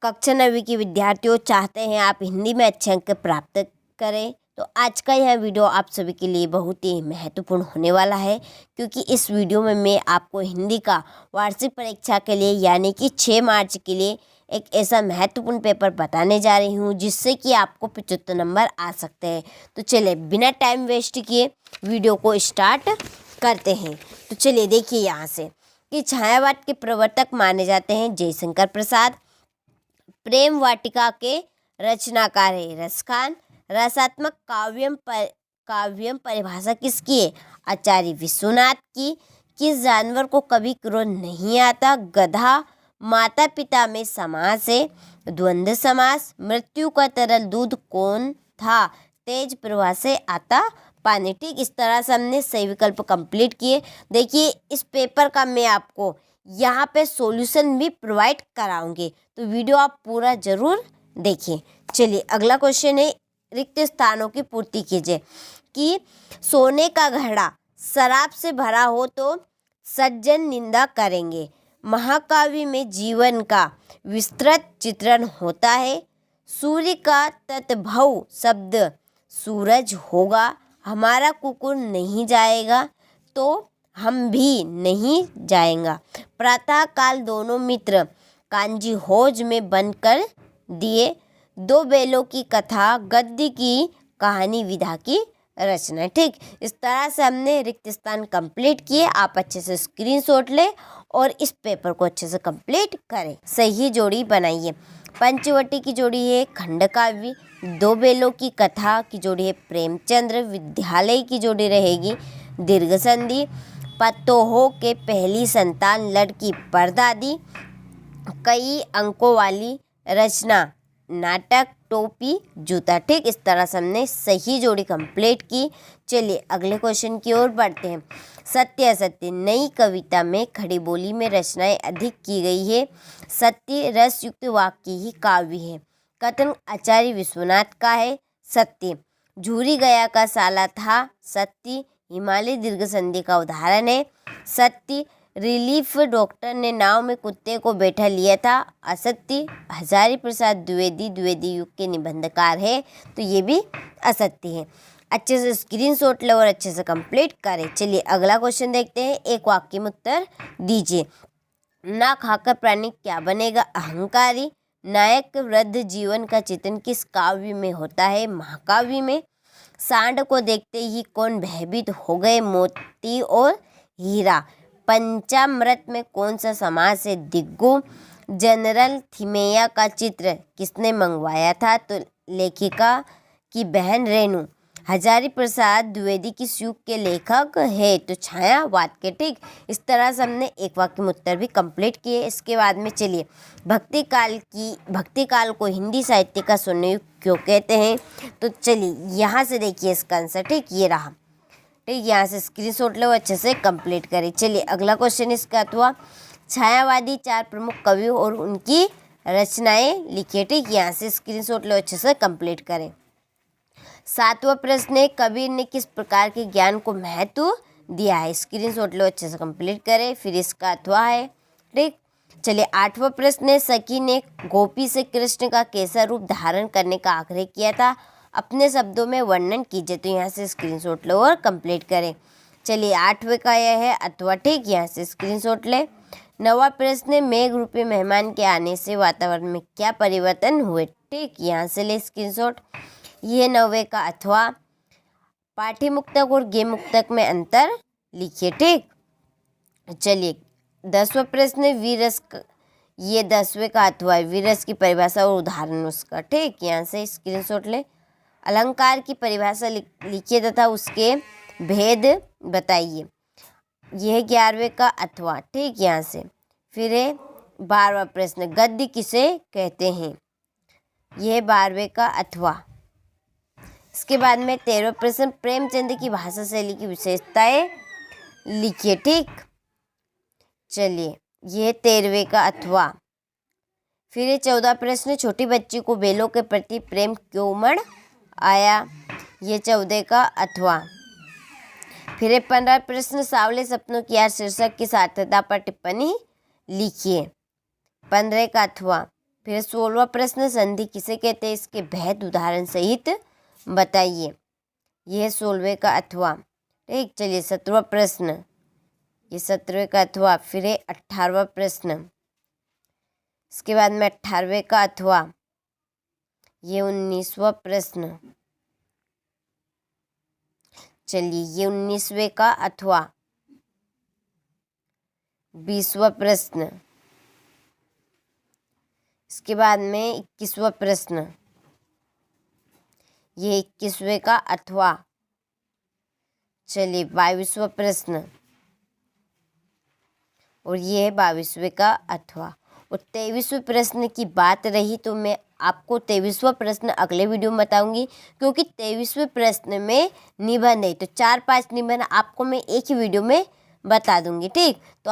कक्षा 9वीं के विद्यार्थियों चाहते हैं आप हिंदी में अच्छे अंक प्राप्त करें, तो आज का यह वीडियो आप सभी के लिए बहुत ही महत्वपूर्ण होने वाला है, क्योंकि इस वीडियो में मैं आपको हिंदी का वार्षिक परीक्षा के लिए यानी कि 6 मार्च के लिए एक ऐसा महत्वपूर्ण पेपर बताने जा रही हूँ जिससे कि आपको 75 नंबर आ सकते हैं। तो चलिए बिना टाइम वेस्ट किए वीडियो को स्टार्ट करते हैं। तो चलिए देखिए यहाँ से कि छायावाद के प्रवर्तक माने जाते हैं जयशंकर प्रसाद। प्रेम वाटिका के रचनाकार है रसखान। रसात्मक काव्यम परिभाषा किसकी है? आचार्य विश्वनाथ की। किस जानवर को कभी क्रोध नहीं आता? गधा। माता पिता में समास है द्वंद्व समास। मृत्यु का तरल दूध कौन था? तेज प्रवाह से आता पानी। ठीक, इस तरह से हमने सही विकल्प कंप्लीट किए। देखिए इस पेपर का मैं आपको यहाँ पे सॉल्यूशन भी प्रोवाइड कराऊंगी, तो वीडियो आप पूरा जरूर देखिए। चलिए अगला क्वेश्चन है, रिक्त स्थानों की पूर्ति कीजिए। कि सोने का घड़ा शराब से भरा हो तो सज्जन निंदा करेंगे। महाकाव्य में जीवन का विस्तृत चित्रण होता है। सूर्य का तत्भव शब्द सूरज होगा। हमारा कुकुर नहीं जाएगा तो हम भी नहीं जाएंगा। प्रातः काल दोनों मित्र कांजी हौज में बंद कर दिए। दो बैलों की कथा, गद्य की कहानी, विधा की रचना। ठीक, इस तरह से हमने रिक्त स्थान कंप्लीट किए। आप अच्छे से स्क्रीनशॉट लें और इस पेपर को अच्छे से कंप्लीट करें। सही जोड़ी बनाइए। पंचवटी की जोड़ी है खंडकाव्य। दो बैलों की कथा की जोड़ी है प्रेमचंद्र। विद्यालय की जोड़ी रहेगी दीर्घ संधि। पतोहों के पहली संतान लड़की परदादी। कई अंकों वाली रचना नाटक टोपी जूता। ठीक, इस तरह से हमने सही जोड़ी कंप्लीट की। चलिए अगले क्वेश्चन की ओर बढ़ते हैं। सत्य असत्य नई कविता में खड़ी बोली में रचनाएं अधिक की गई है। सत्य रसयुक्त वाक्य ही काव्य है। कथन आचार्य विश्वनाथ का है। सत्य झूरी गया का साला था। सत्य हिमालय दीर्घ संधि का उदाहरण है। सत्य रिलीफ डॉक्टर ने नाव में कुत्ते को बैठा लिया था। असत्य हजारी प्रसाद द्विवेदी युग के निबंधकार है, तो ये भी असत्य है। अच्छे से स्क्रीनशॉट ले और अच्छे से कंप्लीट करें। चलिए अगला क्वेश्चन देखते हैं। एक वाक्य में उत्तर दीजिए। ना खाकर प्राणी क्या बनेगा? अहंकारी। नायक वृद्ध जीवन का चित्रण किस काव्य में होता है? महाकाव्य में। सांड को देखते ही कौन भयभीत हो गए? मोती और हीरा। पंचामृत में कौन सा समास है? दिग्गु। जनरल थिमेया का चित्र किसने मंगवाया था? तो लेखिका की बहन रेणु। हजारी प्रसाद द्विवेदी किस युग के लेखक है? तो छायावाद के। ठीक, इस तरह से हमने एक वाक्य में उत्तर भी कंप्लीट किए। इसके बाद में चलिए भक्ति काल को हिंदी साहित्य का स्वर्ण युग क्यों कहते हैं? तो चलिए यहाँ से देखिए इसका आंसर। ठीक, ये रहा। ठीक, यहाँ से स्क्रीनशॉट लो, अच्छे से कंप्लीट करें। चलिए अगला क्वेश्चन इसका हुआ छायावादी 4 प्रमुख कवियों और उनकी रचनाएं लिखिए। ठीक, यहाँ से स्क्रीनशॉट लो, अच्छे से कंप्लीट करें। 7वां प्रश्न है, कबीर ने किस प्रकार के ज्ञान को महत्व दिया है? स्क्रीनशॉट लो, अच्छे से कंप्लीट करें। फिर इसका अथवा है। ठीक, चलिए 8वां प्रश्न है, सखी ने गोपी से कृष्ण का कैसा रूप धारण करने का आग्रह किया था? अपने शब्दों में वर्णन कीजिए। तो यहाँ से स्क्रीनशॉट लो और कंप्लीट करें। चलिए 8वें का यह है अथवा। ठीक, यहाँ से स्क्रीनशॉट ले। 9वां प्रश्न है, मेघ रूपी मेहमान के आने से वातावरण में क्या परिवर्तन हुए? ठीक, यहाँ से ले स्क्रीनशॉट। यह 9वें का अथवा। पाठी मुक्तक और गे मुक्तक में अंतर लिखिए। ठीक, चलिए 10वां प्रश्न है, वीरस। ये 10वें का अथवा है। वीरस की परिभाषा और उदाहरण उसका। ठीक, यहाँ से स्क्रीनशॉट ले। अलंकार की परिभाषा लिखिए तथा उसके भेद बताइए। यह 11वें का अथवा। ठीक, यहाँ से फिर है 12वां प्रश्न, गद्य किसे कहते हैं? यह 12वें का अथवा। इसके बाद में 13वां प्रश्न, प्रेमचंद की भाषा शैली की विशेषताएं लिखिए। ठीक, चलिए यह 13वें का अथवा। फिर है 14 प्रश्न, छोटी बच्ची को बैलों के प्रति प्रेम क्यों उमड़ आया? ये 14 का अथवा। फिर है 15 प्रश्न, सावले सपनों की यार शीर्षक की सार्थकता पर टिप्पणी लिखिए। 15 का अथवा। फिर 16वां प्रश्न, संधि किसे कहते हैं, इसके भेद उदाहरण सहित बताइए। यह 16वें का अथवा। ठीक, चलिए 17वां प्रश्न, ये 17वें का अथवा। फिर 18वां प्रश्न, इसके बाद में 18वें का अथवा, ये 19वां प्रश्न। चलिए ये 19वें का अथवा। 20वां प्रश्न, इसके बाद में 21वां प्रश्न, ये 21वें का अथवा। चलिए 22वां प्रश्न, और ये है 22वें का अथवा। और 23वें प्रश्न की बात रही तो मैं आपको 23वां प्रश्न अगले वीडियो में बताऊंगी, क्योंकि 23वें प्रश्न में निबंध है, तो 4-5 निबंध आपको मैं एक ही वीडियो में बता दूंगी। ठीक, तो